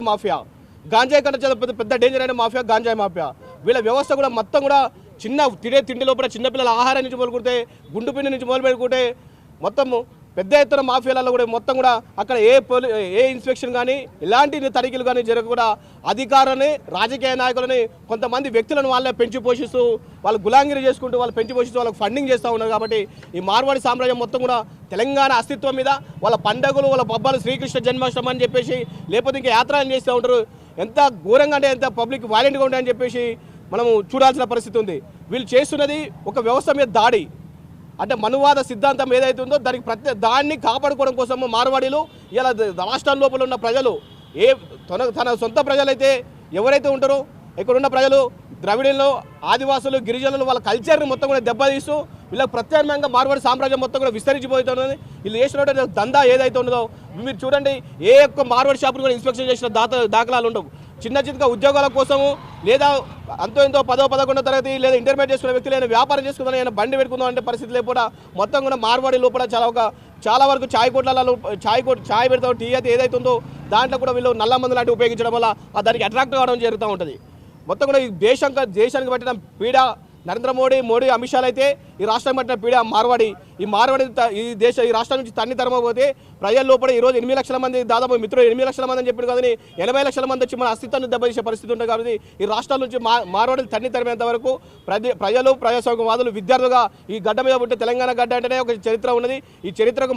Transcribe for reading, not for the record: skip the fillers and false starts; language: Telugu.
మాఫియా గాంజాయి కంటే చాలా పెద్ద డేంజర్ అయిన మాఫియా గాంజాయి మాఫియా. వీళ్ళ వ్యవస్థ కూడా మొత్తం కూడా తినే తిండి లోపల చిన్నపిల్లల ఆహారం నుంచి మొదలుకుంటే గుండు పిండి నుంచి మొదలు పెట్టుకుంటే మొత్తం పెద్ద ఎత్తున మాఫియాలలో కూడా మొత్తం కూడా అక్కడ ఏ ఇన్స్పెక్షన్ కానీ ఇలాంటి తనిఖీలు కానీ జరగకుండా అధికారులని రాజకీయ నాయకులని కొంతమంది వ్యక్తులను వాళ్ళే పెంచి పోషిస్తూ వాళ్ళు గులాంగిరి చేసుకుంటూ వాళ్ళు పెంచి పోషిస్తూ వాళ్ళకి ఫండింగ్ చేస్తూ ఉన్నారు. కాబట్టి ఈ మార్వాడి సామ్రాజ్యం మొత్తం కూడా తెలంగాణ అస్తిత్వం మీద వాళ్ళ పండుగలు వాళ్ళ పబ్బాలు శ్రీకృష్ణ జన్మాష్టమి అని చెప్పేసి లేకపోతే ఇంకా యాత్రలు చేస్తూ ఉంటారు. ఎంత ఘోరంగా అంటే ఎంత పబ్లిక్ వైలెంట్గా ఉంటాయని చెప్పేసి మనము చూడాల్సిన పరిస్థితి ఉంది. వీళ్ళు చేస్తున్నది ఒక వ్యవస్థ మీద దాడి. అంటే మనువాద సిద్ధాంతం ఏదైతే ఉందో దాన్ని కాపాడుకోవడం కోసం మార్వాడీలు ఇలా రాష్ట్రం లోపల ఉన్న ప్రజలు తన సొంత ప్రజలైతే ఎవరైతే ఉంటారో ఇక్కడున్న ప్రజలు ద్రవిడీలు ఆదివాసులు గిరిజనులు వాళ్ళ కల్చర్ని మొత్తం కూడా దెబ్బతీస్తూ వీళ్ళకి ప్రత్యామ్నాయంగా మార్వాడి సామ్రాజ్యం మొత్తం కూడా విస్తరించిపోతున్నది. వీళ్ళు చేసిన దందా ఏదైతే ఉన్నదో మీరు చూడండి, ఏ ఒక్క మార్వాడి షాపును కూడా ఇన్స్పెక్షన్ చేసిన దాఖలాలు ఉండవు. చిన్న ఉద్యోగాల కోసము లేదా అంతో ఎంతో 10వ 11వ తరగతి లేదా ఇంటర్మీడియట్ చేసుకున్న వ్యక్తులు ఏదైనా వ్యాపారం చేసుకుందాం ఏదైనా బండి పెట్టుకుందాం అంటే పరిస్థితి లేకుండా మొత్తం కూడా మార్వాడి లోపల చాలా వరకు ఛాయ్ కొట్లలో ఛాయ్ పెడతాం టీ అయితే ఏదైతే ఉందో దాంట్లో కూడా వీళ్ళు నల్ల మందు లాంటివి ఉపయోగించడం వల్ల దానికి అట్రాక్ట్ కావడం జరుగుతూ ఉంటుంది. మొత్తం కూడా ఈ దేశానికి పట్టిన పీడ నరేంద్ర మోడీ అమిత్ షాలు అయితే ఈ రాష్ట్రం పట్టిన పీడ మార్వాడి. ఈ రాష్ట్రం నుంచి తన్ని తరమపోతే ప్రజల లోపల ఈరోజు 8 లక్షల మంది దాదాపు మిత్రులు 8 లక్షల మంది అని చెప్పారు కానీ 80 లక్షల మంది వచ్చి మన అస్తిత్వాన్ని దెబ్బతీసే పరిస్థితి ఉంటుంది. కాబట్టి ఈ రాష్ట్రాల నుంచి మార్వాడిని తన్ని తరిమేంత వరకు ప్రజలు ప్రజాస్వామ్యవాదులు విద్యార్థులుగా ఈ గడ్డ మీద పుట్టే తెలంగాణ గడ్డ అంటేనే ఒక చరిత్ర ఉన్నది. ఈ చరిత్రకు